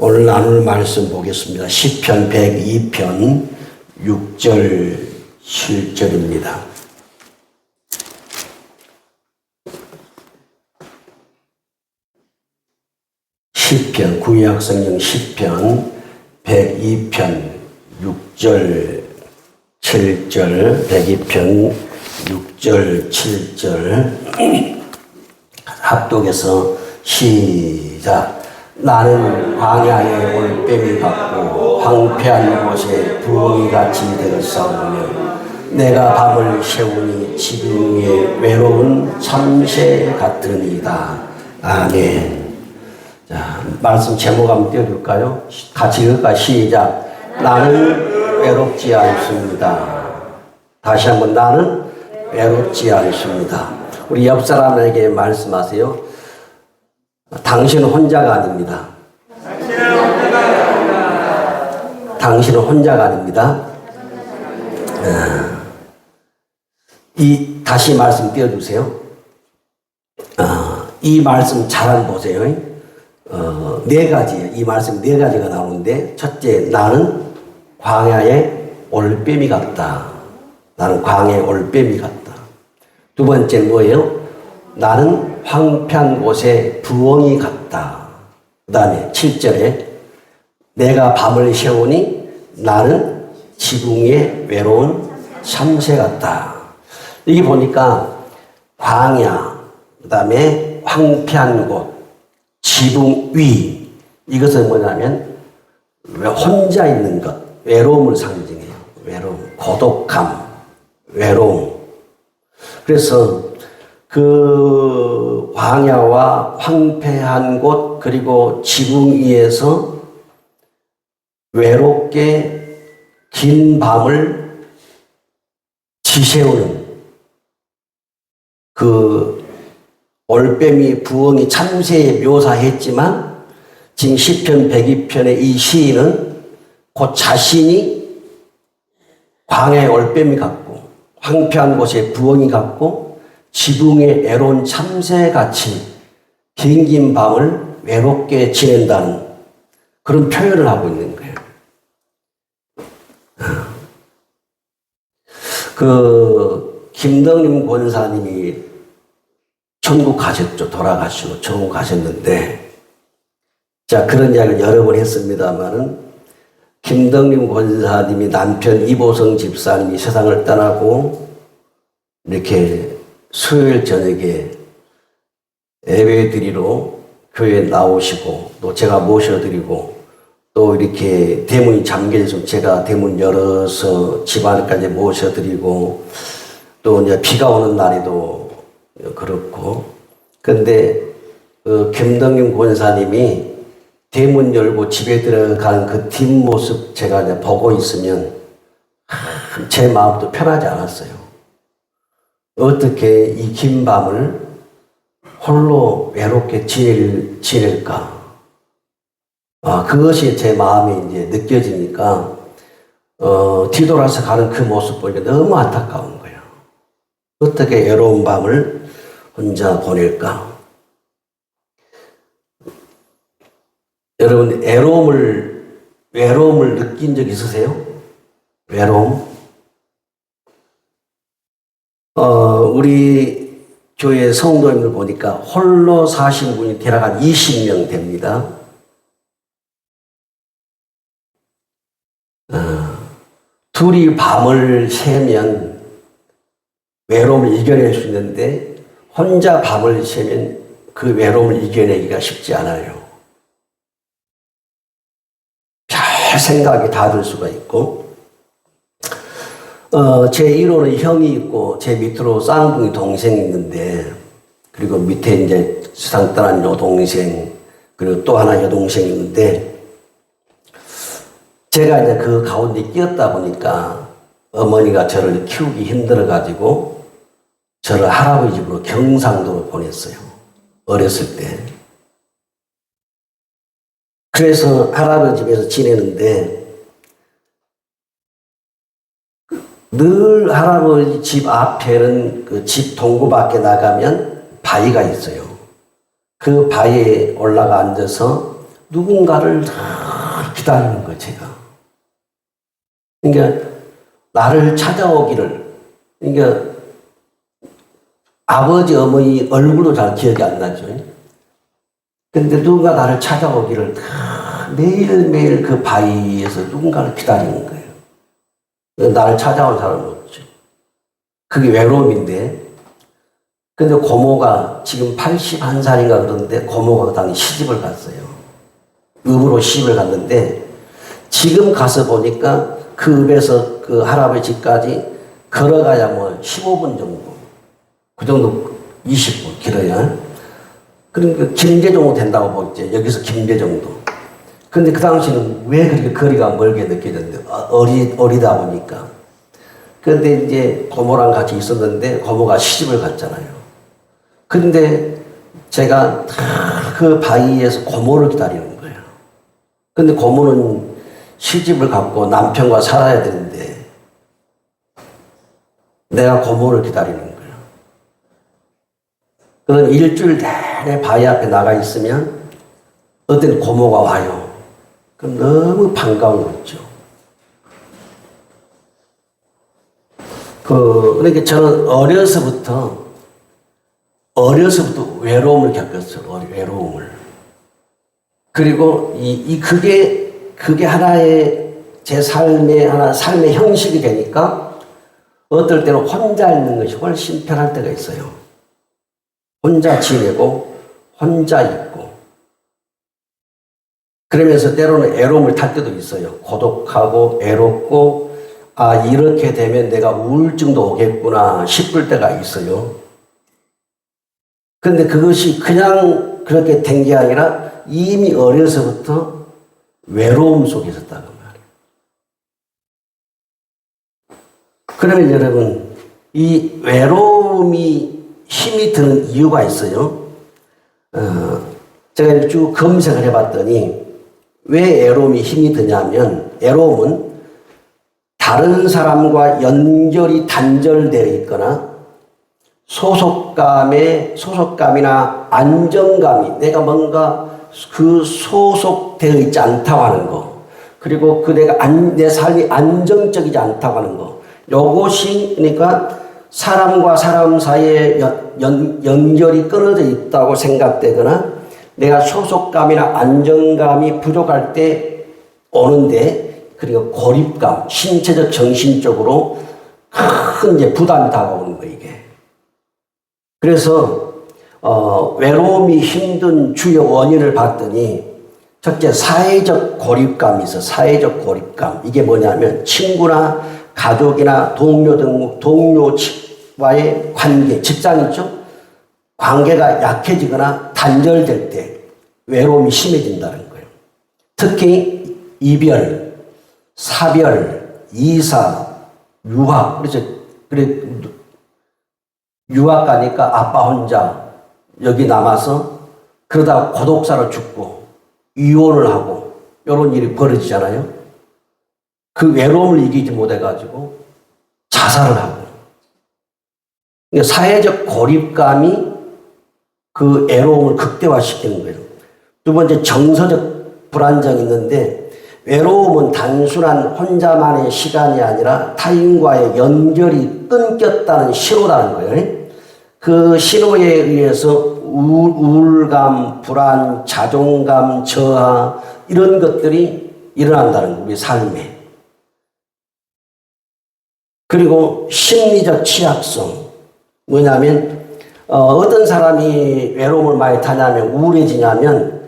오늘 나눌 말씀 보겠습니다. 시편 102편 6절 7절입니다. 시편 구약성경 시편 102편 6절 7절 102편 6절 7절 합독해서 시작. 나는 광야의 올빼미 같고 황폐한 곳에 부엉이같이 되었사오며 내가 밤을 새우니 지붕 위에 외로운 참새 같으니이다. 아멘. 자, 말씀 제목 한번 띄워줄까요? 같이 읽을까요? 시작. 나는 외롭지 않습니다. 다시 한번 나는 외롭지 않습니다. 우리 옆 사람에게 말씀하세요. 당신은 혼자가 아닙니다. 당신은 혼자가 아닙니다. 다시 말씀 띄워주세요. 이 말씀 잘 한번 보세요. 네 가지예요. 이 말씀 네 가지가 나오는데, 첫째, 나는 광야의 올빼미 같다. 나는 광야의 올빼미 같다. 두 번째 뭐예요? 나는 황폐한 곳에 부엉이 같다. 그 다음에 7절에 내가 밤을 새우니 나는 지붕에 외로운 참새 같다. 여기 보니까 광야, 그 다음에 황폐한 곳, 지붕 위, 이것은 뭐냐면 혼자 있는 것, 외로움을 상징해요. 외로움, 고독함, 외로움. 그래서 그 광야와 황폐한 곳 그리고 지붕 위에서 외롭게 긴 밤을 지새우는 그 올빼미 부엉이 참새에 묘사했지만 지금 시편 102편의 이 시인은 곧 자신이 광야의 올빼미 같고 황폐한 곳에 부엉이 같고 지붕에 외로운 참새같이 긴 밤을 외롭게 지낸다는 그런 표현을 하고 있는 거예요. 그 김덕림 권사님이 천국 가셨죠. 돌아가시고 천국 가셨는데, 자, 그런 이야기를 여러 번 했습니다만은 김덕림 권사님이 남편 이보성 집사님이 세상을 떠나고 이렇게 수요일 저녁에 예배드리러 교회에 나오시고 또 제가 모셔드리고 또 이렇게 대문이 잠겨있으면 제가 대문 열어서 집 안까지 모셔드리고 또 이제 비가 오는 날에도 그렇고, 근데 김덕림 권사님이 대문 열고 집에 들어가는 그 뒷모습 제가 이제 보고 있으면 제 마음도 편하지 않았어요. 어떻게 이 긴 밤을 홀로 외롭게 지낼까? 그것이 제 마음에 이제 느껴지니까, 뒤돌아서 가는 그 모습 보니까 너무 안타까운 거예요. 어떻게 외로운 밤을 혼자 보낼까? 여러분, 외로움을 느낀 적 있으세요? 외로움? 우리 교회 성도님들 보니까 홀로 사신 분이 대략 한 20명 됩니다. 둘이 밤을 새면 외로움을 이겨낼 수 있는데 혼자 밤을 새면 그 외로움을 이겨내기가 쉽지 않아요. 별 생각이 다 들 수가 있고, 제 1호는 형이 있고, 제 밑으로 쌍둥이 동생이 있는데, 그리고 밑에 이제 세상 떠난 여동생, 그리고 또 하나 여동생이 있는데, 제가 이제 그 가운데 끼었다 보니까 어머니가 저를 키우기 힘들어가지고, 저를 할아버지 집으로 경상도로 보냈어요. 어렸을 때. 그래서 할아버지 집에서 지내는데, 늘 할아버지 집 앞에는 그 집 동구 밖에 나가면 바위가 있어요. 그 바위에 올라가 앉아서 누군가를 기다리는 거예요, 제가. 그러니까 나를 찾아오기를, 그러니까 아버지, 어머니 얼굴도 잘 기억이 안 나죠. 근데 누군가 나를 찾아오기를 매일매일 그 바위에서 누군가를 기다리는 거예요. 나를 찾아온 사람은 없죠. 그게 외로움인데, 근데 고모가 지금 81살인가 그러는데 고모가 당시 시집을 갔어요. 읍으로 시집을 갔는데 지금 가서 보니까 그 읍에서 그 할아버지 집까지 걸어가야 뭐 15분 정도. 그 정도 20분 길어야. 그러니까 김제정도 된다고 보겠지. 여기서 김제정도. 근데 그 당시는 왜 그렇게 거리가 멀게 느껴졌는데 어리다 보니까. 그런데 이제 고모랑 같이 있었는데 고모가 시집을 갔잖아요. 근데 제가 그 바위에서 고모를 기다리는 거예요. 근데 고모는 시집을 갖고 남편과 살아야 되는데 내가 고모를 기다리는 거예요. 그런 일주일 내내 바위 앞에 나가 있으면 어떤 고모가 와요. 그럼 너무 반가운 거죠. 그러니까 저는 어려서부터 외로움을 겪었어요. 외로움을. 그리고 그게 하나의 제 삶의 형식이 되니까 어떨 때는 혼자 있는 것이 훨씬 편할 때가 있어요. 혼자 지내고 혼자 있고 그러면서 때로는 애로움을 탈 때도 있어요. 고독하고 애롭고 이렇게 되면 내가 우울증도 오겠구나 싶을 때가 있어요. 근데 그것이 그냥 그렇게 된 게 아니라 이미 어려서부터 외로움 속에 있었다고 말이에요. 그러면 여러분, 이 외로움이 힘이 드는 이유가 있어요. 제가 쭉 검색을 해봤더니 왜 외로움이 힘이 드냐면 외로움은 다른 사람과 연결이 단절되어 있거나 소속감이나 안정감이 내가 뭔가 그 소속되어 있지 않다고 하는 거 그리고 내 삶이 안정적이지 않다고 하는 거 요것이 그러니까 사람과 사람 사이에 연결이 끊어져 있다고 생각되거나 내가 소속감이나 안정감이 부족할 때 오는데 그리고 고립감, 신체적 정신적으로 큰 이제 부담이 다가오는 거 이게. 그래서 외로움이 힘든 주요 원인을 봤더니 첫째 사회적 고립감이 있어. 사회적 고립감. 이게 뭐냐면 친구나 가족이나 동료와의 관계, 직장 있죠? 관계가 약해지거나 단절될 때 외로움이 심해진다는 거예요. 특히 이별, 사별, 이사, 유학. 그래 유학 가니까 아빠 혼자 여기 남아서 그러다가 고독사로 죽고 이혼을 하고 이런 일이 벌어지잖아요. 그 외로움을 이기지 못해가지고 자살을 하고. 그러니까 사회적 고립감이 그 외로움을 극대화시키는 거예요. 두 번째 정서적 불안정이 있는데 외로움은 단순한 혼자만의 시간이 아니라 타인과의 연결이 끊겼다는 신호라는 거예요. 그 신호에 의해서 우울감, 불안, 자존감, 저하 이런 것들이 일어난다는 거예요. 우리 삶에. 그리고 심리적 취약성. 뭐냐면 어떤 사람이 외로움을 많이 타냐면 우울해지냐면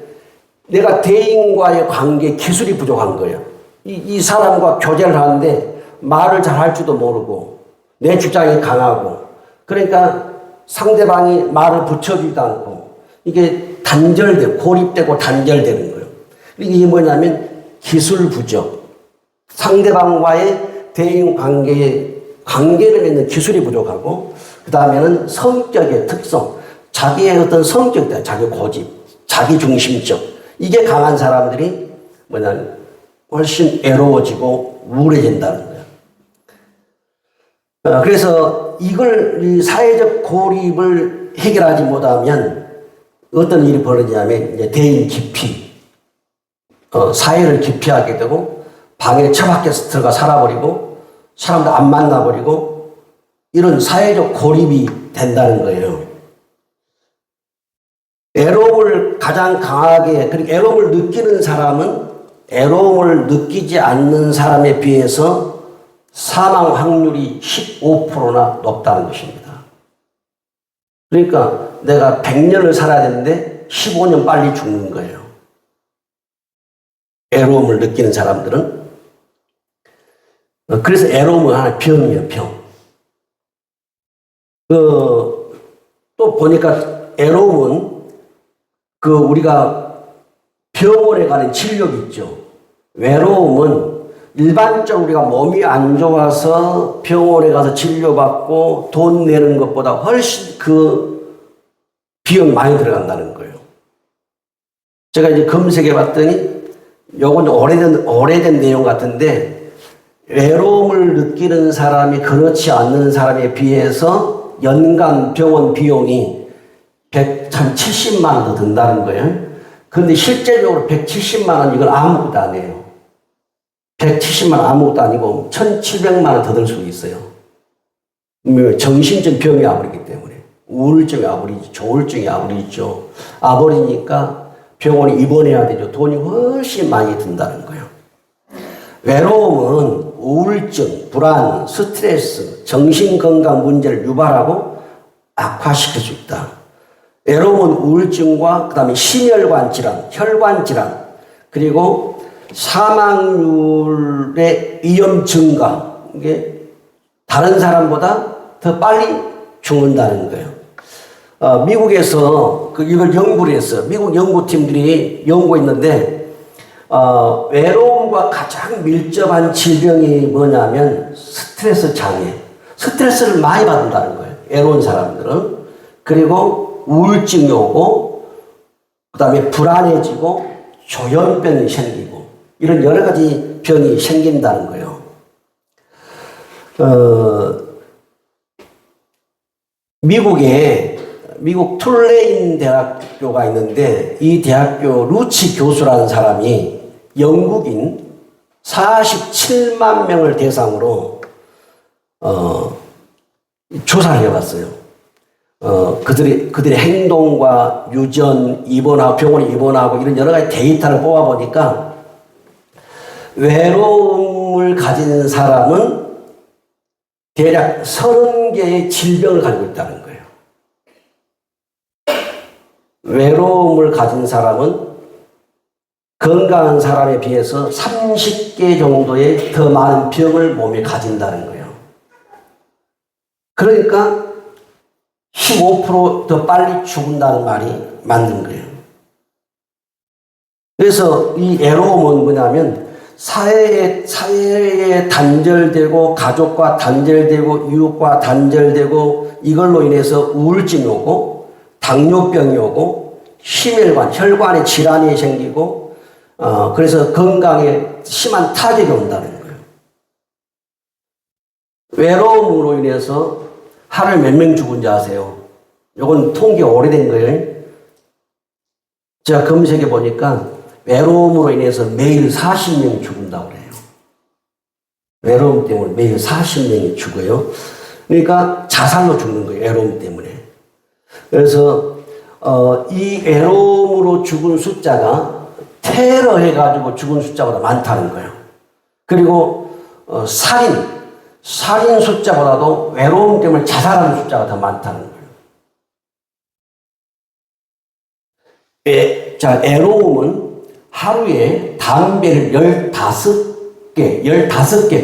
내가 대인과의 관계 기술이 부족한 거예요. 이 사람과 교제를 하는데 말을 잘 할 줄도 모르고 내 주장이 강하고 그러니까 상대방이 말을 붙여주지도 않고 이게 고립되고 단절되는 거예요. 이게 뭐냐면 기술 부족. 상대방과의 대인 관계를 맺는 기술이 부족하고 그 다음에는 성격의 특성. 자기의 어떤 성격, 자기 고집, 자기 중심적. 이게 강한 사람들이 뭐냐면 훨씬 외로워지고 우울해진다는 거예요. 그래서 이 사회적 고립을 해결하지 못하면 어떤 일이 벌어지냐면 이제 대인 기피. 사회를 기피하게 되고 방에 처박혀서 들어가 살아버리고 사람들 안 만나버리고 이런 사회적 고립이 된다는 거예요. 애로움을 가장 강하게, 그리고 애로움을 느끼는 사람은 애로움을 느끼지 않는 사람에 비해서 사망 확률이 15%나 높다는 것입니다. 그러니까 내가 100년을 살아야 되는데 15년 빨리 죽는 거예요. 애로움을 느끼는 사람들은. 그래서 애로움은 하나의 병이에요, 병. 또 보니까 애로움은 우리가 병원에 가는 진료가 있죠. 외로움은 일반적으로 우리가 몸이 안 좋아서 병원에 가서 치료받고 돈 내는 것보다 훨씬 비용 많이 들어간다는 거예요. 제가 이제 검색해 봤더니 요건 오래된 내용 같은데 외로움을 느끼는 사람이 그렇지 않는 사람에 비해서 연간 병원 비용이 170만 원 더 든다는 거예요. 그런데 실제적으로 170만 원 이건 아무것도 아니에요. 170만 원 아무것도 아니고 1,700만 원 더 들 수 있어요. 정신적 병이 와버리기 때문에. 우울증이 와버리지, 조울증이 와버리죠. 와버리니까 병원에 입원해야 되죠. 돈이 훨씬 많이 든다는 거예요. 외로움은 우울증, 불안, 스트레스, 정신건강 문제를 유발하고 악화시킬 수 있다. 외로움은 우울증과 그 다음에 심혈관 질환, 혈관 질환, 그리고 사망률의 위험 증가, 이게 다른 사람보다 더 빨리 죽는다는 거예요. 미국에서 이걸 연구를 했어요. 미국 연구팀들이 연구했는데, 외로움과 가장 밀접한 질병이 뭐냐면 스트레스 장애. 스트레스를 많이 받는다는 거예요. 외로운 사람들은. 그리고 우울증이 오고, 그 다음에 불안해지고, 조현병이 생기고, 이런 여러 가지 병이 생긴다는 거예요. 미국 툴레인 대학교가 있는데, 이 대학교 루치 교수라는 사람이 영국인 47만 명을 대상으로, 조사를 해봤어요. 그들의 행동과 유전, 병원에 입원하고 이런 여러 가지 데이터를 뽑아보니까 외로움을 가진 사람은 대략 30개의 질병을 가지고 있다는 거예요. 외로움을 가진 사람은 건강한 사람에 비해서 30개 정도의 더 많은 병을 몸에 가진다는 거예요. 그러니까 15% 더 빨리 죽는다는 말이 맞는 거예요. 그래서 이 외로움은 뭐냐면 사회에 단절되고 가족과 단절되고 이웃과 단절되고 이걸로 인해서 우울증이 오고 당뇨병이 오고 혈관에 질환이 생기고 그래서 건강에 심한 타격이 온다는 거예요. 외로움으로 인해서 하루에 몇 명 죽은지 아세요? 이건 통계가 오래된 거예요. 제가 검색해 보니까 외로움으로 인해서 매일 40명이 죽는다고 그래요. 외로움 때문에 매일 40명이 죽어요. 그러니까 자살로 죽는 거예요. 외로움 때문에. 그래서 이 외로움으로 죽은 숫자가 테러해가지고 죽은 숫자보다 많다는 거예요. 그리고 살인 숫자보다도 외로움 때문에 자살하는 숫자가 더 많다는 거예요. 외로움은 하루에 담배를 15개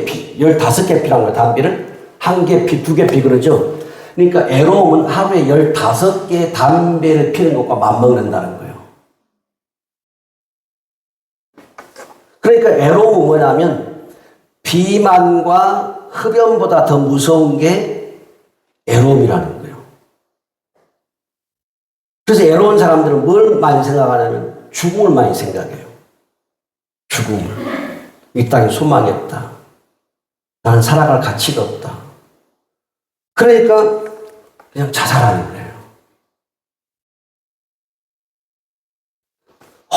피라는 거예요. 담배를 1개 피, 2개 피 그러죠. 그러니까 외로움은 하루에 15개 담배를 피는 것과 맞먹는다는 거예요. 그러니까 외로움은 뭐냐면 비만과 흡연보다 더 무서운 게 외로움이라는 거예요. 그래서 외로운 사람들은 뭘 많이 생각하냐면 죽음을 많이 생각해요. 죽음을. 이 땅에 소망이 없다. 나는 살아갈 가치가 없다. 그러니까 그냥 자살하는 거예요.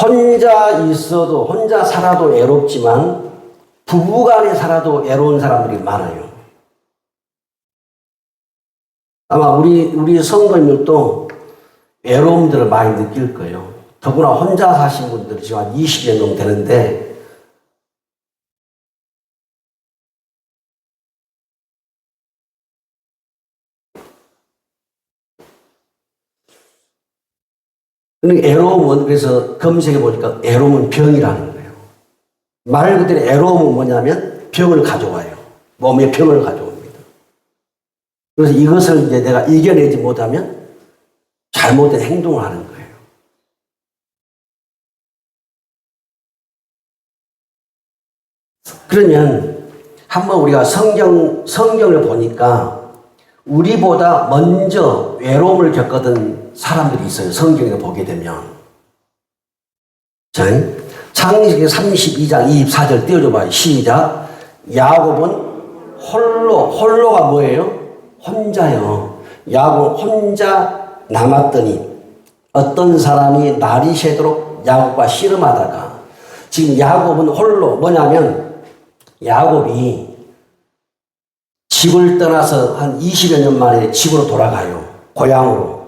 혼자 있어도, 혼자 살아도 외롭지만 부부간에 살아도 외로운 사람들이 많아요. 아마 우리 성도님들도 외로움들을 많이 느낄 거예요. 더구나 혼자 사신 분들 지금 한 20년 정도 되는데, 외로움은, 그래서 검색해 보니까 외로움은 병이라는 거예요. 말 그대로 외로움은 뭐냐면 병을 가져와요. 몸에 병을 가져옵니다. 그래서 이것을 이제 내가 이겨내지 못하면 잘못된 행동을 하는 거예요. 그러면 한번 우리가 성경을 보니까 우리보다 먼저 외로움을 겪었던 사람들이 있어요. 성경을 보게 되면. 자, 창세기 32장 24절 띄워줘봐요. 시작. 야곱은 홀로가 뭐예요? 혼자요. 야곱 혼자 남았더니 어떤 사람이 날이 새도록 야곱과 씨름하다가, 지금 야곱은 홀로, 뭐냐면 야곱이 집을 떠나서 한 20여 년 만에 집으로 돌아가요. 고향으로.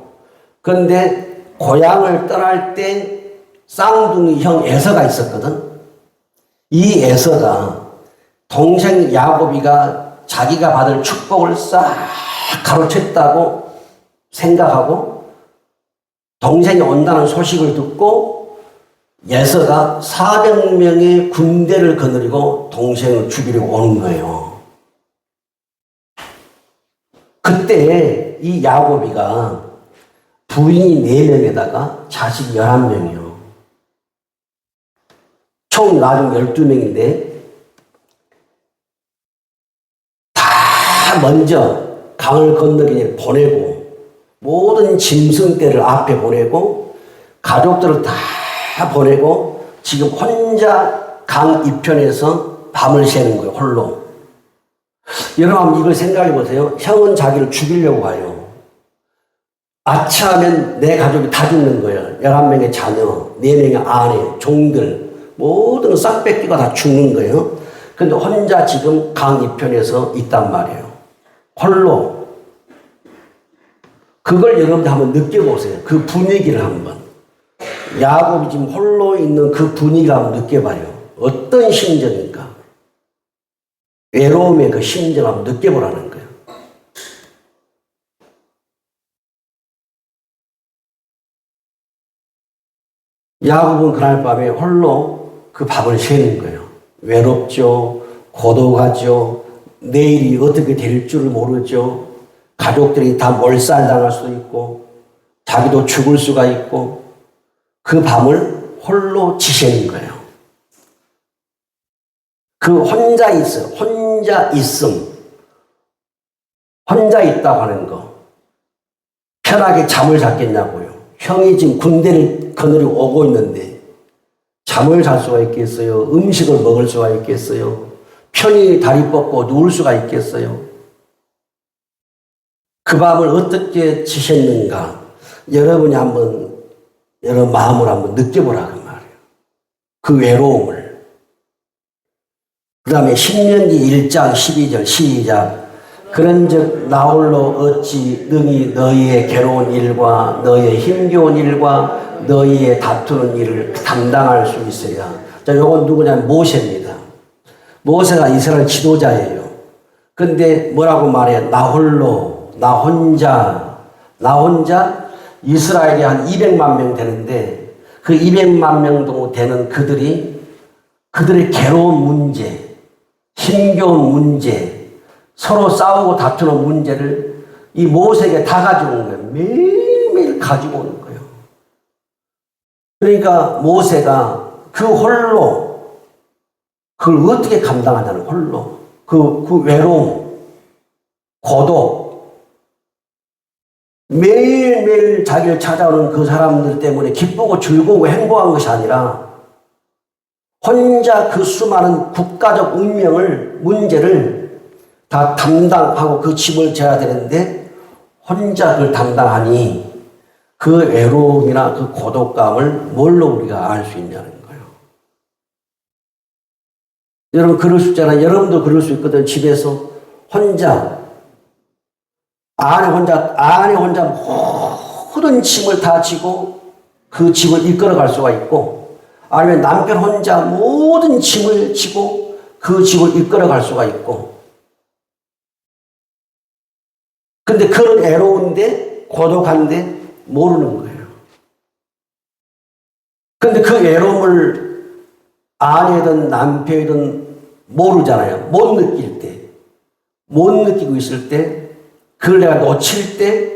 그런데 고향을 떠날 때 쌍둥이 형 에서가 있었거든. 이 에서가 동생 야곱이가 자기가 받을 축복을 싹 가로챘다고 생각하고 동생이 온다는 소식을 듣고 에서가 400명의 군대를 거느리고 동생을 죽이려고 오는 거예요. 그때 이 야곱이가 부인이 4명에다가 자식 11명이요. 총 나중 12명인데 다 먼저 강을 건너기 보내고 모든 짐승떼를 앞에 보내고 가족들을 다 보내고 지금 혼자 강 이편에서 밤을 새는 거예요. 홀로. 여러분 이걸 생각해 보세요. 형은 자기를 죽이려고 가요. 아차하면 내 가족이 다 죽는 거예요. 11명의 자녀, 4명의 아내, 종들 모든 싹뺏기가 다 죽는 거예요. 그런데 혼자 지금 강 이편에서 있단 말이에요. 홀로. 그걸 여러분들 한번 느껴보세요. 그 분위기를 한번. 야곱이 지금 홀로 있는 그 분위기를 한번 느껴봐요. 어떤 심정인가. 외로움의 그 심정을 한번 느껴보라는 거예요. 야곱은 그날 밤에 홀로 그 밥을 새는 거예요. 외롭죠. 고독하죠. 내일이 어떻게 될 줄 모르죠. 가족들이 다 몰살당할 수도 있고 자기도 죽을 수가 있고 그 밤을 홀로 지새는 거예요. 그 혼자 있음. 혼자 있다고 하는 거. 편하게 잠을 잤겠냐고요. 형이 지금 군대를 거느리고 오고 있는데 잠을 잘 수가 있겠어요? 음식을 먹을 수가 있겠어요? 편히 다리 뻗고 누울 수가 있겠어요? 그 밤을 어떻게 지셨는가? 여러분이 한번 여러분 마음을 한번 느껴보라 그 말이에요. 그 외로움을. 그 다음에 신명기 1장 12절 시작. 그런즉 나홀로 어찌 능히 너희의 괴로운 일과 너희의 힘겨운 일과 너희의 다투는 일을 담당할 수 있으랴. 자, 요건 누구냐면 모세입니다. 모세가 이스라엘 지도자예요. 근데 뭐라고 말해요? 나 홀로, 나 혼자 이스라엘이 한 200만 명 되는데 그 200만 명 정도 되는 그들의 괴로운 문제, 힘겨운 문제, 서로 싸우고 다투는 문제를 이 모세에게 다 가져오는 거예요. 매일매일 가지고 오는 거예요. 그러니까 모세가 그 홀로 그걸 어떻게 감당하냐는 홀로 그 외로움, 고독, 매일매일 자기를 찾아오는 그 사람들 때문에 기쁘고 즐거우고 행복한 것이 아니라 혼자 그 수많은 국가적 문제를 다 담당하고 그 짐을 져야 되는데 혼자 그걸 담당하니 그 외로움이나 그 고독감을 뭘로 우리가 알 수 있냐는 거예요. 여러분 그럴 수 있잖아요. 여러분도 그럴 수 있거든. 집에서 혼자 안에 혼자 모든 짐을 다 지고 그 집을 이끌어갈 수가 있고, 아니면 남편 혼자 모든 짐을 지고 그 집을 이끌어갈 수가 있고. 근데 그런 애로운데 고독한데 모르는 거예요. 근데 그 외로움을 아내든 남편이든 모르잖아요. 못 느낄 때, 못 느끼고 있을 때, 그걸 내가 놓칠 때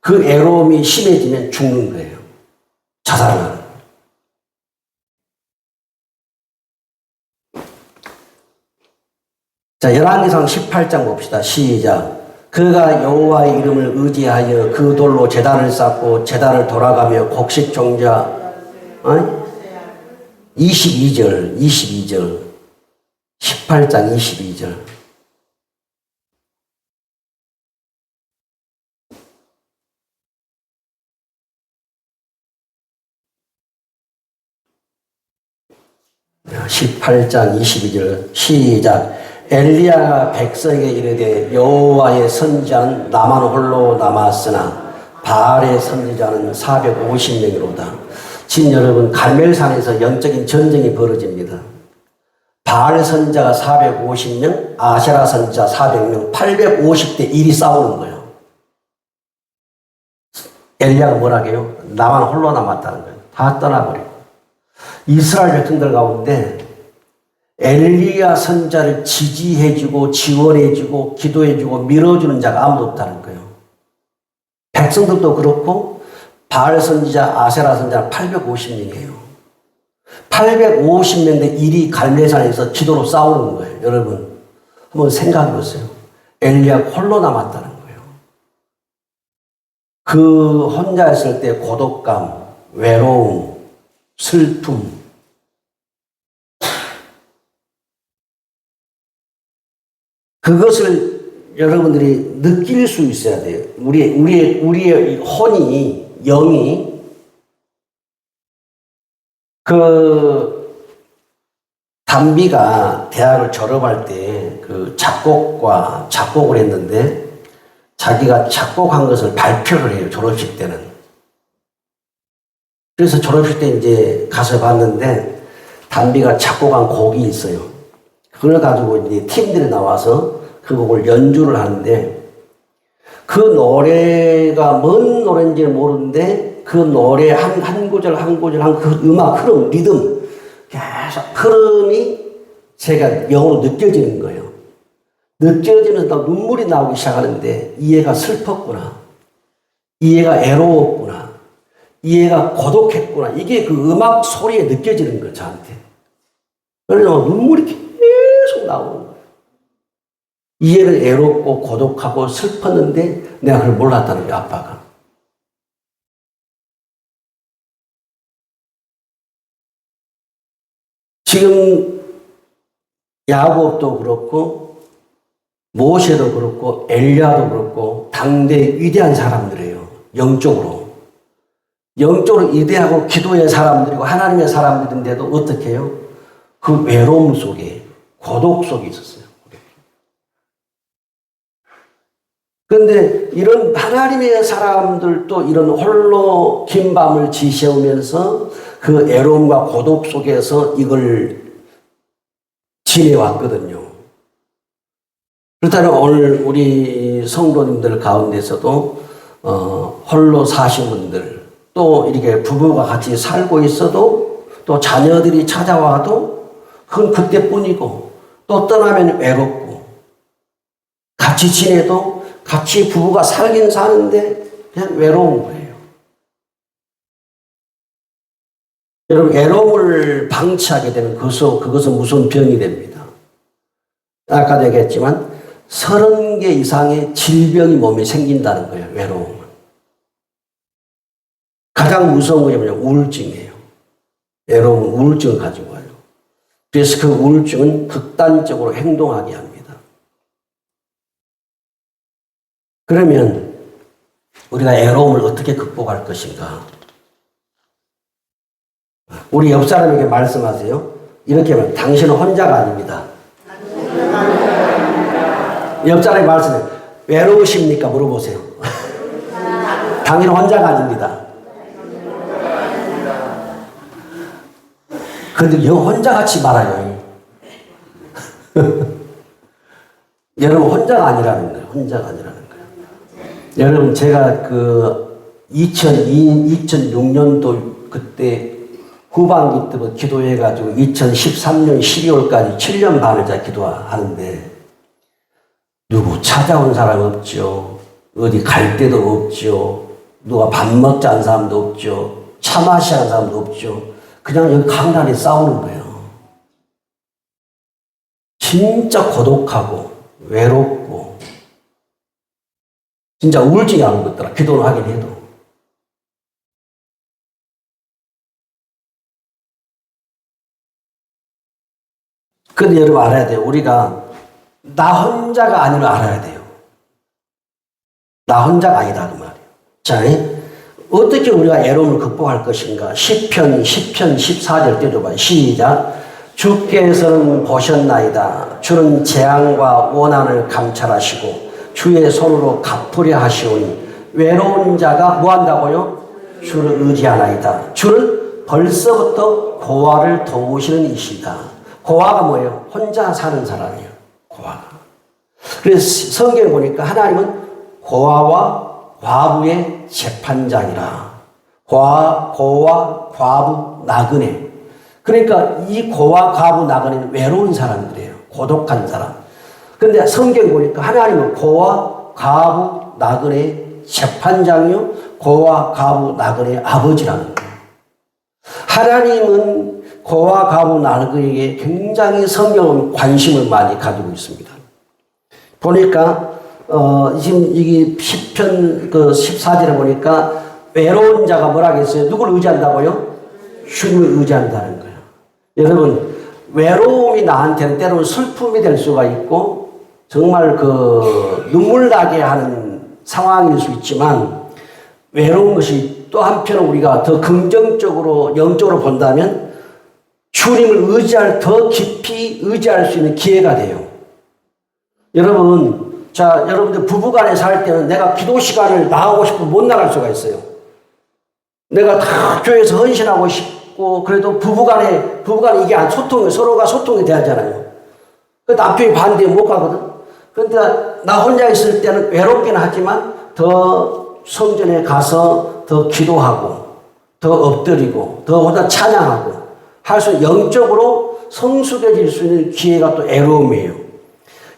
그 외로움이 심해지면 죽는 거예요. 자살을 하는 거예요. 자, 열왕기상 18장 봅시다. 시작. 그가 여호와의 이름을 의지하여 그 돌로 제단을 쌓고 제단을 돌아가며 곡식 종자 22절 18장 22절. 자, 18장 22절 시작. 엘리야가 백성에게 이르되 여호와의 선지자는 나만 홀로 남았으나 바알의 선지자는 450명이로다. 지금 여러분 갈멜산에서 영적인 전쟁이 벌어집니다. 바알 선지자가 450명, 아세라 선지자 400명, 850대 1이 싸우는 거예요. 엘리야가 뭐라게요? 나만 홀로 남았다는 거예요. 다 떠나버리고. 이스라엘 백성들 가운데 엘리야 선자를 지지해주고 지원해주고 기도해주고 밀어주는 자가 아무도 없다는 거예요. 백성들도 그렇고 바알 선지자, 아세라 선자 850명이에요. 850명 대 1이 갈멜산에서 기도로 싸우는 거예요. 여러분 한번 생각해 보세요. 엘리야가 홀로 남았다는 거예요. 그 혼자 있을 때 고독감, 외로움, 슬픔, 그것을 여러분들이 느낄 수 있어야 돼요. 우리의 혼이, 영이, 담비가 대학을 졸업할 때 그 작곡을 했는데 자기가 작곡한 것을 발표를 해요. 졸업식 때는. 그래서 졸업식 때 이제 가서 봤는데 담비가 작곡한 곡이 있어요. 그걸 가지고 이제 팀들이 나와서 그 곡을 연주를 하는데 그 노래가 뭔 노래인지 모르는데 그 노래 한 구절 그 음악 흐름, 리듬 계속 흐름이 제가 영으로 느껴지는 거예요. 느껴지면서 눈물이 나오기 시작하는데 이해가 슬펐구나. 이해가 애로웠구나. 이해가 고독했구나. 이게 그 음악 소리에 느껴지는 거예요, 저한테. 그래서 눈물이 계속 나오는 거예요. 이해를 애롭고 고독하고 슬펐는데 내가 그걸 몰랐다는 거예요, 아빠가. 지금 야곱도 그렇고 모세도 그렇고 엘리야도 그렇고 당대 위대한 사람들이에요. 영적으로 위대하고 기도의 사람들이고 하나님의 사람들인데도 어떻게 해요? 그 외로움 속에 고독 속에 있었어요. 그런데 이런 하나님의 사람들도 이런 홀로 긴 밤을 지새우면서 그 애로움과 고독 속에서 이걸 지내왔거든요. 그렇다면 오늘 우리 성도님들 가운데서도 홀로 사신 분들, 또 이렇게 부부가 같이 살고 있어도 또 자녀들이 찾아와도 그건 그때뿐이고 또 떠나면 외롭고 같이 지내도 같이 부부가 살긴 사는데 그냥 외로운 거예요. 여러분 외로움을 방치하게 되면 그것은 무슨 병이 됩니다. 아까도 얘기했지만 30개 이상의 질병이 몸에 생긴다는 거예요. 외로움은. 가장 무서운 게 뭐냐면 우울증이에요. 외로움은 우울증을 가지고 와요. 그래서 그 우울증은 극단적으로 행동하게 합니다. 그러면 우리가 애로움을 어떻게 극복할 것인가? 우리 옆 사람에게 말씀하세요. 이렇게 하면 당신은 혼자가 아닙니다. 옆 사람이 말씀해. 외로우십니까? 물어보세요. 당신은 혼자가 아닙니다. 근데 혼자 같이 말아요. 여러분 혼자가 아니라는 거예요. 혼자가 아니라는 거예요. 여러분 제가 그 2006년도 그때 후반기 때부터 기도해가지고 2013년 12월까지 7년 반을 제가 기도하는데 누구 찾아온 사람 없죠. 어디 갈 데도 없죠. 누가 밥 먹자는 사람도 없죠. 차 마시자는 사람도 없죠. 그냥 여기 강단에 싸우는 거예요. 진짜 고독하고 외롭고 진짜 우울증이 안 것더라. 기도를 하긴 해도. 근데 여러분 알아야 돼요. 우리가 나 혼자가 아닌 걸 알아야 돼요. 나 혼자가 아니다 그 말이에요. 자, 어떻게 우리가 애로움을 극복할 것인가? 시편 14절 떼줘봐요. 시작. 주께서는 보셨나이다. 주는 재앙과 원한을 감찰하시고 주의 손으로 갚으려 하시오니 외로운 자가 뭐 한다고요? 주를 의지하나이다. 주는 벌써부터 고아를 도우시는 이시다. 고아가 뭐예요? 혼자 사는 사람이에요. 고아가. 그래서 성경에 보니까 하나님은 고아와 과부의 재판장이라. 고아, 과부, 나그네. 그러니까 이 고아, 과부, 나그네는 외로운 사람들이에요. 고독한 사람. 그런데 성경 보니까 하나님은 고아, 과부, 나그네 재판장이요. 고아, 과부, 나그네 아버지라는 거예요. 하나님은 고아, 과부, 나그네에게 굉장히 성경은 관심을 많이 가지고 있습니다. 보니까 지금 이게 시편 그 14절에 보니까 외로운 자가 뭐라고 했어요? 누구를 의지한다고요? 주님을 의지한다는 거예요. 여러분, 외로움이 나한테는 때로는 슬픔이 될 수가 있고 정말 그 눈물 나게 하는 상황일 수 있지만 외로운 것이 또 한편 우리가 더 긍정적으로 영적으로 본다면 주님을 더 깊이 의지할 수 있는 기회가 돼요. 여러분, 자, 여러분들 부부간에 살 때는 내가 기도 시간을 나가고 싶으면 못 나갈 수가 있어요. 내가 다 교회에서 헌신하고 싶고, 그래도 부부간에 이게 서로가 소통이 돼야 하잖아요. 그 남편이 반대에 못 가거든. 그런데 나 혼자 있을 때는 외롭긴 하지만 더 성전에 가서 더 기도하고, 더 엎드리고, 더 혼자 찬양하고, 할 수 영적으로 성숙해질 수 있는 기회가 또 애로움이에요.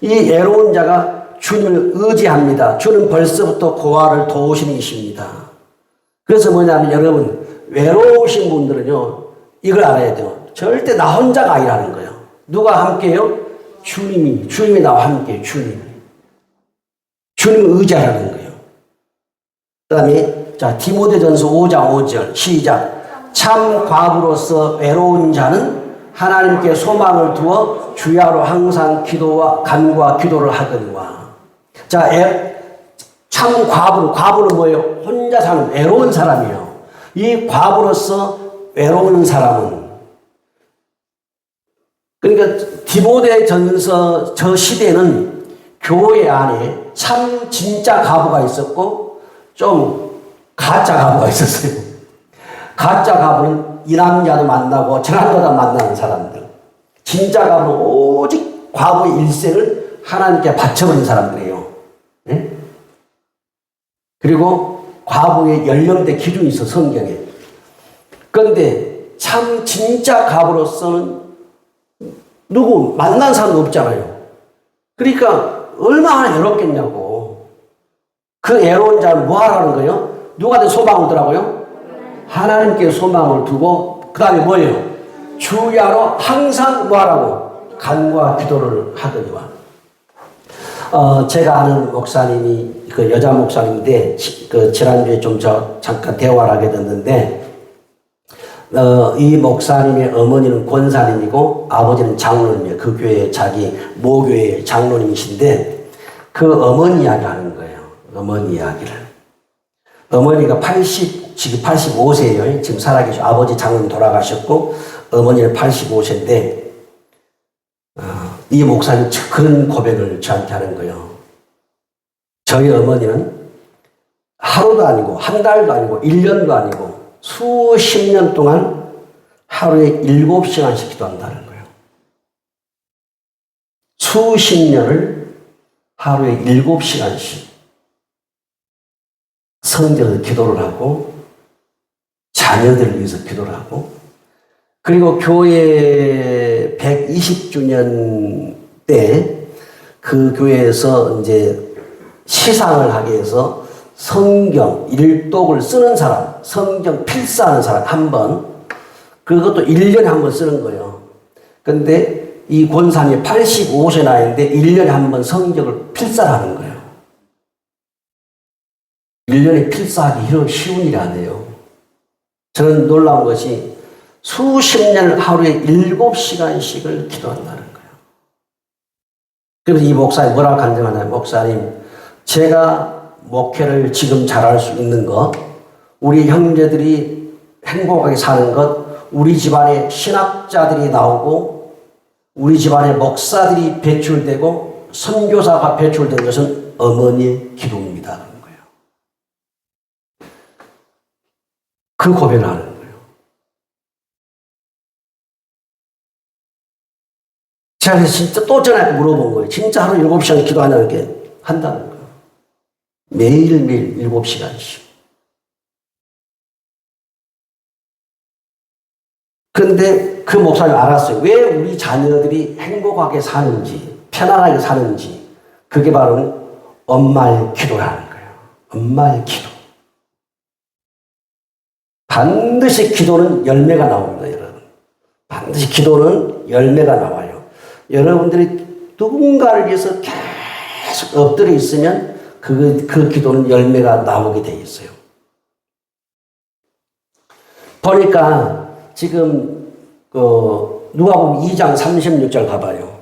이 애로운 자가 주님을 의지합니다. 주는 벌써부터 고아를 도우시는 이십니다. 그래서 뭐냐면 여러분 외로우신 분들은요 이걸 알아야 돼요. 절대 나 혼자가 아니라는 거예요. 누가 함께해요? 주님이 나와 함께해요. 주님을 의지하라는 거예요. 그 다음에 자 디모데전서 5장 5절 시작. 참 과부로서 외로운 자는 하나님께 소망을 두어 주야로 항상 기도와 간구와 기도를 하거니와. 자, 참 과부는 뭐예요? 혼자 사는 외로운 사람이에요. 이 과부로서 외로운 사람은 그러니까 디모데전서 저 시대는 교회 안에 참 진짜 과부가 있었고 좀 가짜 과부가 있었어요. 가짜 과부는 이 남자도 만나고 저 남자도 만나는 사람들. 진짜 과부는 오직 과부의 일생을 하나님께 바쳐버린 사람들이에요. 네? 그리고 과부의 연령대 기준이 있어 성경에. 그런데 참 진짜 과부로서는 누구 만난 사람도 없잖아요. 그러니까 얼마나 외롭겠냐고. 그 외로운 자는 뭐 하라는 거예요? 누구한테 소망을 두라고요? 하나님께 소망을 두고 그 다음에 뭐예요? 주야로 항상 뭐 하라고? 간구와 기도를 하거니와. 제가 아는 목사님이 그 여자 목사님인데 그 지난주에 좀 잠깐 대화를 하게 됐는데 이 목사님의 어머니는 권사님이고 아버지는 장로님이에요. 그 교회 자기 모교회 장로님이신데 그 어머니 이야기 하는 거예요. 어머니 이야기를. 어머니가 지금 85세예요. 지금 살아계시고, 아버지 장로님 돌아가셨고, 어머니는 85세인데, 이 목사님 그런 고백을 저한테 하는 거예요. 저희 어머니는 하루도 아니고, 한 달도 아니고, 1년도 아니고, 수십 년 동안 하루에 7시간씩 기도한다는 거예요. 수십 년을 하루에 7시간씩 성전에서 기도를 하고, 자녀들을 위해서 기도를 하고, 그리고 교회 120주년 때 그 교회에서 이제 시상을 하기 위해서 성경 일독을 쓰는 사람, 성경 필사하는 사람 한 번, 그것도 1년에 한 번 쓰는 거예요. 근데 이 권사님이 85세 나이인데 1년에 한 번 성경을 필사하는 거예요. 1년에 필사하기 쉬운 일이 아니에요. 저는 놀라운 것이 수십 년을 하루에 7시간씩을 기도한다는 거예요. 그래서 이 목사님 뭐라고 간증하냐면, 목사님, 제가 목회를 지금 잘할 수 있는 것, 우리 형제들이 행복하게 사는 것, 우리 집안에 신학자들이 나오고 우리 집안에 목사들이 배출되고 선교사가 배출된 것은 어머니의 기도입니다. 그런 거예요. 그 고백을 하는 거예요. 제가 진짜 또 전화해 물어본 거예요. 진짜 하루 7시간 기도하냐는 게 한다는 거예요. 매일매일 7시간씩. 그런데 그 목사님 알았어요. 왜 우리 자녀들이 행복하게 사는지, 편안하게 사는지. 그게 바로 엄마의 기도라는 거예요. 엄마의 기도. 반드시 기도는 열매가 나옵니다, 여러분. 반드시 기도는 열매가 나와요. 여러분들이 누군가를 위해서 계속 엎드려 있으면 그 기도는 열매가 나오게 돼 있어요. 보니까 지금 누가복음 2장 36절 가봐요.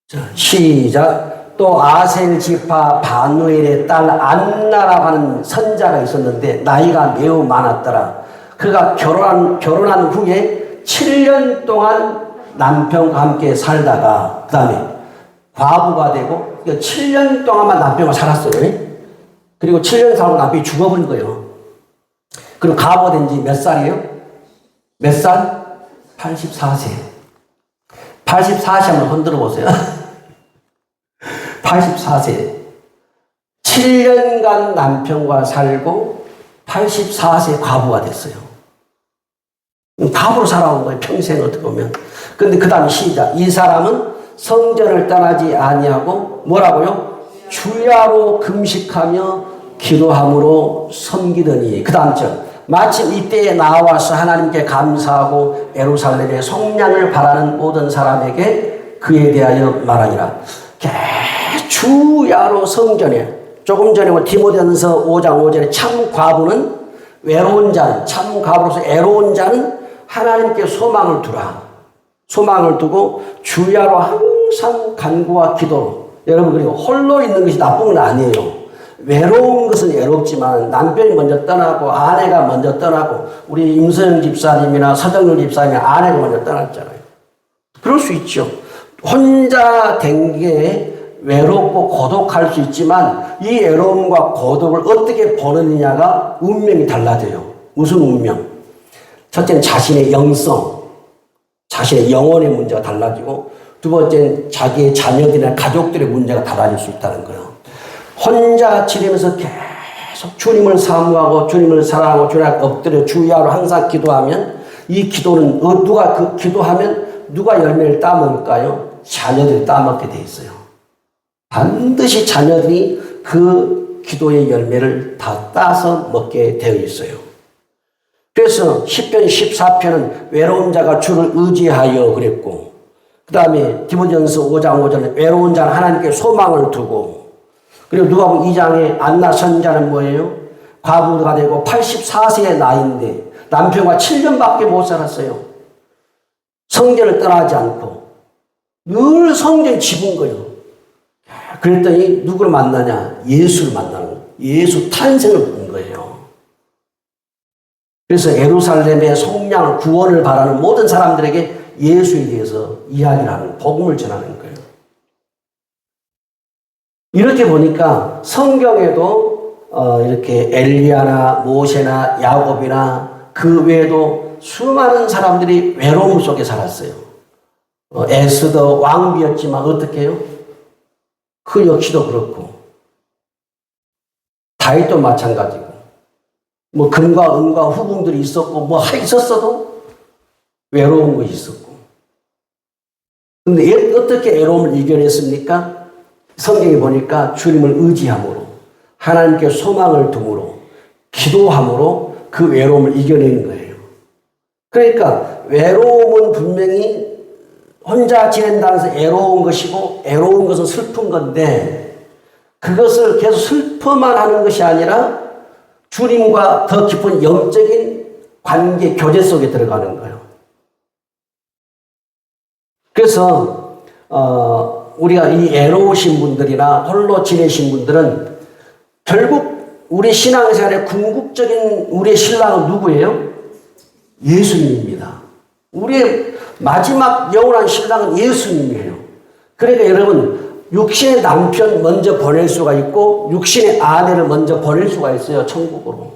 자, 시작. 또 아셀 지파 바누엘의 딸 안나라고 하는 선자가 있었는데 나이가 매우 많았더라. 그가 결혼한 후에 7년 동안 남편과 함께 살다가 그 다음에 과부가 되고 7년 동안만 남편과 살았어요. 그리고 7년 살고 남편이 죽어버린 거예요. 그리고 과부가 된 지 몇 살이에요? 몇 살? 84세. 84세 한번 흔들어 보세요. 84세. 7년간 남편과 살고 84세 과부가 됐어요. 과부로 살아온 거예요. 평생 어떻게 보면. 근데 그 다음에 시작. 이 사람은 성전을 떠나지 아니하고 뭐라고요? 주야로 금식하며 기도함으로 섬기더니. 그 다음 절. 마침 이때에 나와서 하나님께 감사하고 예루살렘의 속량을 바라는 모든 사람에게 그에 대하여 말하니라. 주야로 성전에. 조금 전에 디모데전서 5장 5절에 참 과부는 외로운 자는, 참 과부로서 애로운 자는 하나님께 소망을 두라. 소망을 두고 주야로 항상 간구와 기도로. 여러분, 그리고 홀로 있는 것이 나쁜 건 아니에요. 외로운 것은 외롭지만 남편이 먼저 떠나고 아내가 먼저 떠나고 우리 임서영 집사님이나 서정률 집사님이 아내가 먼저 떠났잖아요. 그럴 수 있죠. 혼자 된 게 외롭고 고독할 수 있지만 이 외로움과 고독을 어떻게 보느냐가 운명이 달라져요. 무슨 운명? 첫째는 자신의 영성, 자신의 영혼의 문제가 달라지고 두 번째는 자기의 자녀들이나 가족들의 문제가 달라질 수 있다는 거예요. 혼자 지내면서 계속 주님을 사모하고 주님을 사랑하고 주님 앞에 엎드려 주야로 항상 기도하면 이 기도는 누가 그 기도하면 누가 열매를 따먹을까요? 자녀들이 따먹게 돼 있어요. 반드시 자녀들이 그 기도의 열매를 다 따서 먹게 되어 있어요. 그래서 10편 14편은 외로운 자가 주를 의지하여 그랬고 그 다음에 디모데전서 5장 5절에 외로운 자는 하나님께 소망을 두고 그리고 누가복음 2장에 안나 선자는 뭐예요? 과부가 되고 84세의 나이인데 남편과 7년밖에 못 살았어요. 성전을 떠나지 않고 늘 성전에 집은 거예요. 그랬더니 누구를 만나냐? 예수를 만나는 거예요. 예수 탄생을 본 거예요. 그래서 예루살렘의 속량, 구원을 바라는 모든 사람들에게 예수에 대해서 이야기를 하는, 복음을 전하는 거예요. 이렇게 보니까 성경에도 이렇게 엘리야나 모세나 야곱이나 그 외에도 수많은 사람들이 외로움 속에 살았어요. 에스더 왕비였지만 어떻게 해요? 그 역시도 그렇고, 다윗도 마찬가지고, 뭐 금과 은과 후궁들이 있었고 뭐 있었어도 외로운 것이 있었고. 근데 어떻게 외로움을 이겨냈습니까? 성경에 보니까 주님을 의지함으로, 하나님께 소망을 둠으로, 기도함으로 그 외로움을 이겨내는 거예요. 그러니까 외로움은 분명히 혼자 지낸다는 것은 애로운 것이고, 애로운 것은 슬픈 건데, 그것을 계속 슬퍼만 하는 것이 아니라 주님과 더 깊은 영적인 관계, 교제 속에 들어가는 거예요. 그래서 우리가 이 애로우신 분들이나 홀로 지내신 분들은 결국 우리 신앙생활의 궁극적인 우리의 신랑은 누구예요? 예수님입니다. 우리의 마지막 영원한 신랑은 예수님이에요. 그러니까 여러분, 육신의 남편 먼저 보낼 수가 있고 육신의 아내를 먼저 보낼 수가 있어요, 천국으로.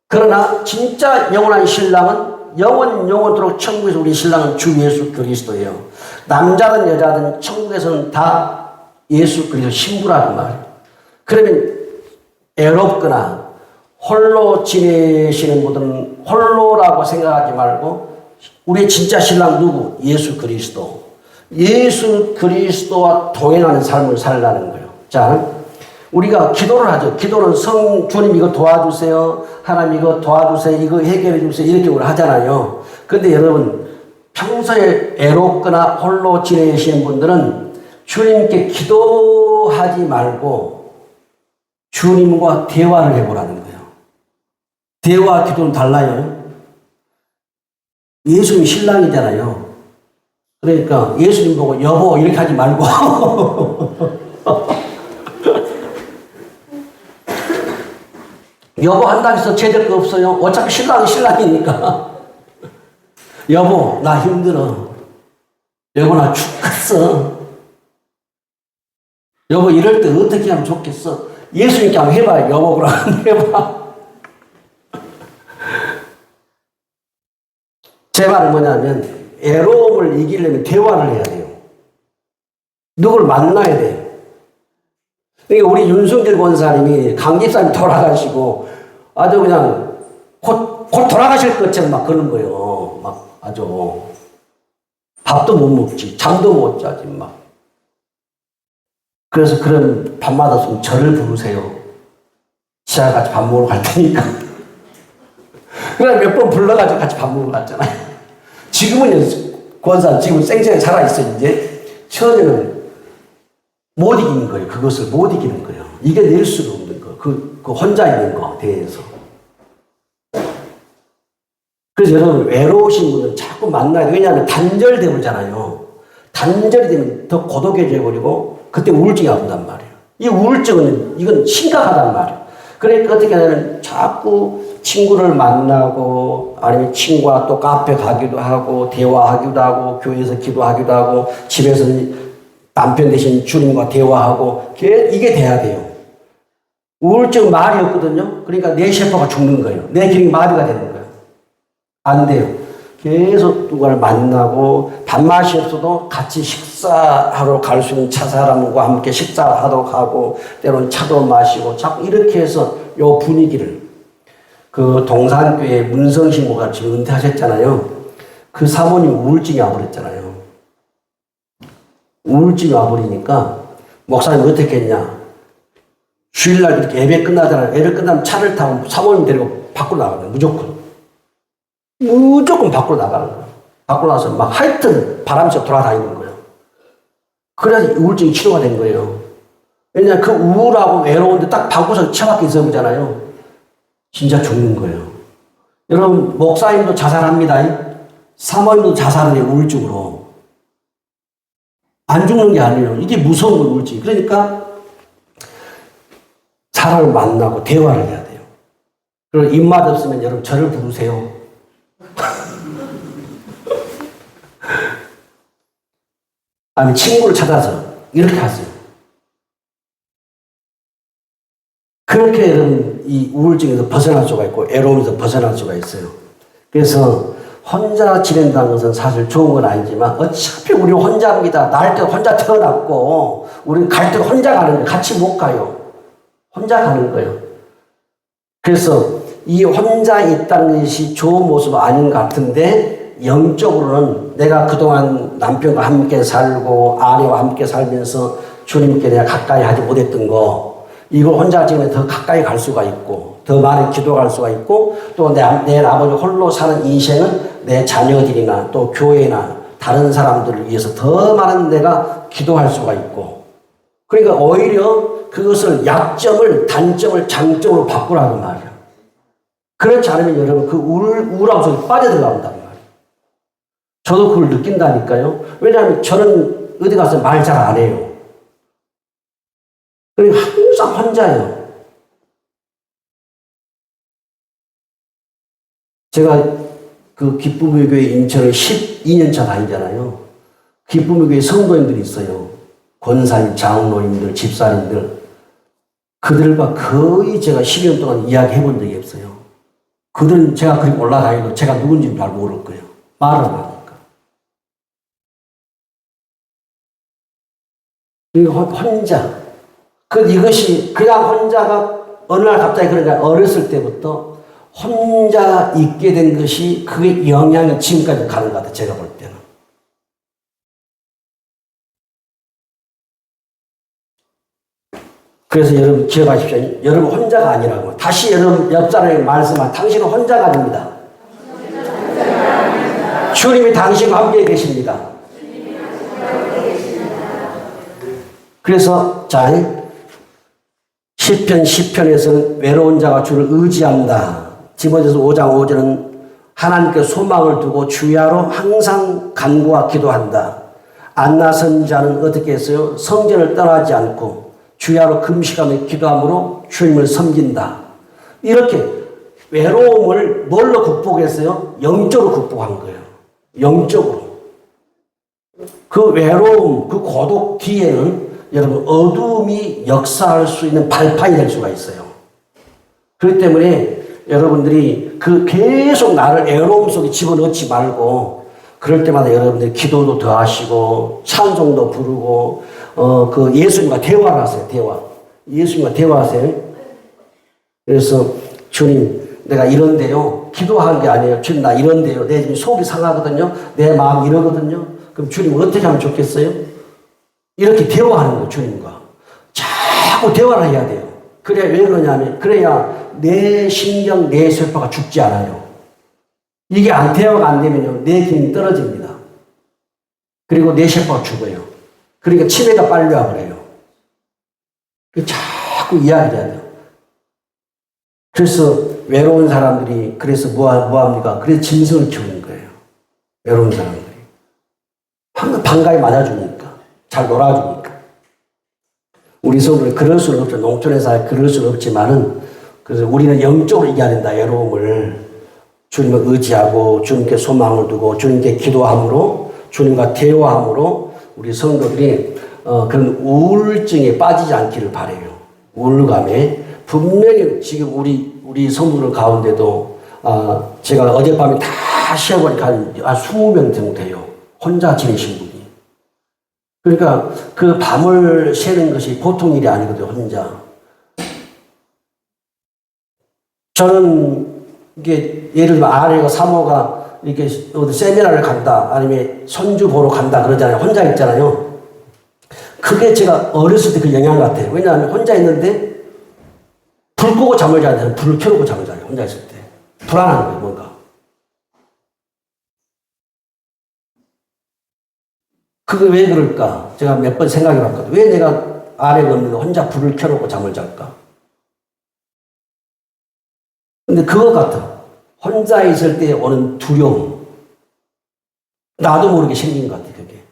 그러나 진짜 영원한 신랑은 영원토록 천국에서 우리 신랑은 주 예수 그리스도예요. 남자든 여자든 천국에서는 다 예수 그리스도 신부라는 말이에요. 그러면 애롭거나 홀로 지내시는 분들은 홀로라고 생각하지 말고 우리의 진짜 신랑 누구? 예수 그리스도. 예수 그리스도와 동행하는 삶을 살라는 거예요. 자, 우리가 기도를 하죠. 기도는 주님 이거 도와주세요. 하나님 이거 도와주세요. 이거 해결해 주세요. 이렇게 우리 하잖아요. 근데 여러분, 평소에 애롭거나 홀로 지내시는 분들은 주님께 기도하지 말고 주님과 대화를 해보라는 거예요. 대화와 기도는 달라요. 예수님 신랑이잖아요. 그러니까 예수님 보고 여보 이렇게 하지 말고 여보 한다고 해서 제될 거 없어요. 어차피 신랑은 신랑이니까 여보 나 힘들어. 여보 나 죽겠어. 여보 이럴 때 어떻게 하면 좋겠어. 예수님께 한번 해봐요. 여보 그럼 해봐. 제 말은 뭐냐면 애로움을 이기려면 대화를 해야 돼요. 누굴 만나야 돼요. 그러니까 우리 윤승길 권사님이 강집사님 돌아가시고 아주 그냥 곧 돌아가실 것처럼 막 그러는 거예요. 막 아주 밥도 못 먹지, 잠도 못 자지 막. 그래서 그런 밤마다 좀 저를 부르세요. 시아 같이 밥 먹으러 갈 테니까. 그래 몇 번 불러가지고 같이 밥 먹으러 갔잖아요. 지금은 권사 지금 쌩쌩 살아있어. 이제 처음에는 못 이기는 거예요. 그것을 못 이기는 거예요. 이겨낼 수가 없는 거. 그 혼자 있는 거 대해서. 그래서 여러분 외로우신 분은 자꾸 만나야 돼요. 왜냐하면 단절돼 버리잖아요. 단절이 되면 더 고독해져 버리고 그때 우울증이 아픈단 말이에요. 이 우울증은 이건 심각하단 말이에요. 그러니까 어떻게 하냐면 자꾸 친구를 만나고 아니면 친구와 또 카페 가기도 하고 대화하기도 하고 교회에서 기도하기도 하고 집에서 남편 대신 주님과 대화하고 이게 돼야 돼요. 우울증 말이 없거든요. 그러니까 내 셰퍼가 죽는 거예요. 내 기능이 마비가 되는 거예요. 안 돼요. 계속 누가를 만나고 밥맛이 없어도 같이 식사하러 갈 수 있는 차 사람과 함께 식사하도록 하고 때로는 차도 마시고 자꾸 이렇게 해서 요 분위기를 그 동산교회 문성신고가 지금 은퇴하셨잖아요. 그 사모님 우울증이 와버렸잖아요. 우울증이 와버리니까 목사님 어떻게 했냐. 주일날 이렇게 예배 끝나잖아요. 예배 끝나면 차를 타고 사모님 데리고 밖으로 나가요. 무조건 밖으로 나가는 거예요. 밖으로 나서 막 하여튼 바람이 돌아다니는 거예요. 그래서 우울증이 치료가 된 거예요. 왜냐하면 그 우울하고 외로운데 딱 방구석 처박혀 있어 보잖아요. 진짜 죽는 거예요. 여러분 목사님도 자살합니다. 사모님도 자살을 해요. 우울증으로. 안 죽는 게 아니에요. 이게 무서운 건 우울증. 그러니까 사람을 만나고 대화를 해야 돼요. 그리고 입맛 없으면 여러분 저를 부르세요. 아니면 친구를 찾아서 이렇게 하세요. 그렇게 여러분 이 우울증에서 벗어날 수가 있고 애로움에서 벗어날 수가 있어요. 그래서 혼자 지낸다는 것은 사실 좋은 건 아니지만 어차피 우리 혼자입니다. 날 때 혼자 태어났고 우리는 갈 때 혼자 가는 거예요. 같이 못 가요. 혼자 가는 거예요. 그래서 이 혼자 있다는 것이 좋은 모습 아닌 것 같은데 영적으로는 내가 그동안 남편과 함께 살고 아내와 함께 살면서 주님께 내가 가까이 하지 못했던 거 이걸 혼자 지내면 더 가까이 갈 수가 있고 더 많이 기도할 수가 있고 또 내 아버지 홀로 사는 인생은 내 자녀들이나 또 교회나 다른 사람들을 위해서 더 많은 내가 기도할 수가 있고 그러니까 오히려 그것을 약점을 단점을 장점으로 바꾸라는 말이야. 그렇지 않으면 여러분 그 우울함 속에 빠져들어간단 말이에요. 저도 그걸 느낀다니까요. 왜냐하면 저는 어디 가서 말 잘 안 해요. 그러니까 항상 혼자예요. 제가 그 기쁨의 교회 인천을 12년차 다니잖아요. 기쁨의 교회 성도님들이 있어요. 권사님, 장로님들, 집사님들. 그들과 거의 제가 10년 동안 이야기해 본 적이 없어요. 그들은 제가 그렇게 올라다니도 제가 누군지 잘 모를 거예요. 말을 안 하니까. 혼자. 이것이 그냥 혼자가 어느 날 갑자기 그러니까 어렸을 때부터 혼자 있게 된 것이 그게 영향이 지금까지 가는 것 같아요. 제가 볼 때는. 그래서 여러분 기억하십시오. 여러분 혼자가 아니라고. 다시 여러분 옆 사람에게 말씀한 당신은 혼자가 아닙니다. 주님이 당신과 함께 계십니다. 그래서 자 시편 10편에서는 외로운 자가 주를 의지한다. 디모데서 5장 5절은 하나님께 소망을 두고 주야로 항상 간구와 기도한다. 안 나선 자는 어떻게 했어요? 성전을 떠나지 않고 주야로 금식하며 기도함으로 주님을 섬긴다. 이렇게 외로움을 뭘로 극복했어요? 영적으로 극복한 거예요. 영적으로. 그 외로움, 그 고독 뒤에는 여러분 어둠이 역사할 수 있는 발판이 될 수가 있어요. 그렇기 때문에 여러분들이 그 계속 나를 애로움 속에 집어넣지 말고 그럴 때마다 여러분들이 기도도 더 하시고 찬송도 부르고 그 예수님과 대화를 하세요. 대화. 예수님과 대화하세요. 그래서 주님 내가 이런데요. 기도하는 게 아니에요. 주님 나 이런데요. 내 지금 속이 상하거든요. 내 마음 이러거든요. 그럼 주님 어떻게 하면 좋겠어요? 이렇게 대화하는 거예요. 주님과. 자꾸 대화를 해야 돼요. 그래야 왜 그러냐면 그래야 내 신경, 내 세포가 죽지 않아요. 이게 대화가 안 되면요. 내 기능이 떨어집니다. 그리고 내 세포가 죽어요. 그러니까 치매가 빨리 와버려요. 자꾸 이야기를 해야 돼요. 그래서 외로운 사람들이 그래서 뭐합니까? 그래서 짐승을 키우는 거예요. 외로운 사람들이. 항상 반가이 맞아주니까. 잘 놀아주니까. 우리 성도는 그럴 수는 없죠. 농촌에서 그럴 수는 없지만은 그래서 우리는 영적으로 이겨야 된다. 외로움을. 주님을 의지하고 주님께 소망을 두고 주님께 기도함으로 주님과 대화함으로 우리 성도들이 그런 우울증에 빠지지 않기를 바라요. 우울감에 분명히 지금 우리 성도들 가운데도 제가 어젯밤에 다 시험보니까 한 20명 정도 돼요. 혼자 지내신 분이. 그러니까 그 밤을 새는 것이 보통 일이 아니거든요. 혼자. 저는 이게 예를 들면 아내가 사모가 이렇게 어디 세미나를 간다 아니면 손주 보러 간다 그러잖아요. 혼자 있잖아요. 그게 제가 어렸을 때 그 영향 같아요. 왜냐하면 혼자 있는데 불 끄고 잠을 자야 돼요. 불을 켜놓고 잠을 자요. 혼자 있을 때. 불안한 거예요. 뭔가. 그게 왜 그럴까? 제가 몇 번 생각해 봤거든요. 왜 내가 아내가 없는데 혼자 불을 켜놓고 잠을 잘까? 근데 그것 같아. 혼자 있을 때 오는 두려움. 나도 모르게 생긴 것 같아, 그게.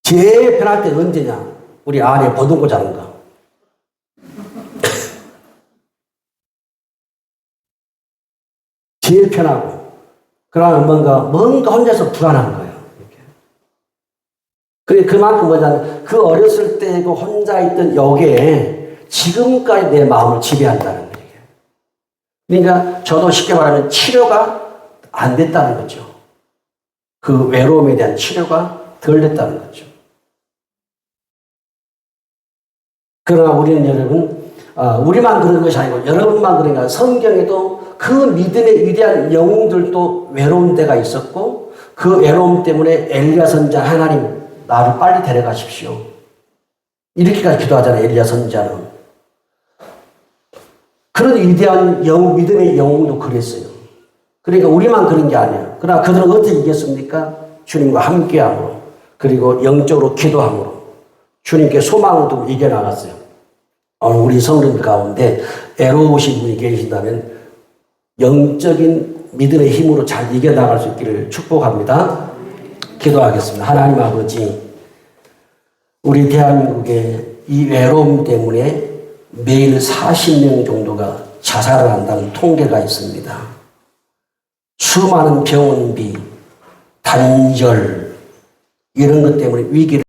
제일 편할 때 언제냐? 우리 아내 보듬고 자는 거. 제일 편하고, 그러나 뭔가 혼자서 불안한 거예요. 그만큼 뭐냐면 그 어렸을 때 그 혼자 있던 여기에 지금까지 내 마음을 지배한다는 거예요. 그러니까 저도 쉽게 말하면 치료가 안 됐다는 거죠. 그 외로움에 대한 치료가 덜 됐다는 거죠. 그러나 우리는 여러분, 우리만 그런 것이 아니고 여러분만 그러니까 성경에도 그 믿음의 위대한 영웅들도 외로운 때가 있었고 그 외로움 때문에 엘리야 선지자 하나님 나를 빨리 데려가십시오. 이렇게까지 기도하잖아요. 엘리야 선지자는. 그런 위대한 믿음의 영웅도 그랬어요. 그러니까 우리만 그런 게 아니에요. 그러나 그들은 어떻게 이겼습니까? 주님과 함께함으로 그리고 영적으로 기도함으로 주님께 소망을 두고 이겨나갔어요. 오늘 우리 성도들 가운데 애로우신 분이 계신다면 영적인 믿음의 힘으로 잘 이겨나갈 수 있기를 축복합니다. 기도하겠습니다. 하나님 아버지, 우리 대한민국의 이 외로움 때문에 매일 40명 정도가 자살을 한다는 통계가 있습니다. 수많은 병원비, 단절 이런 것 때문에 위기를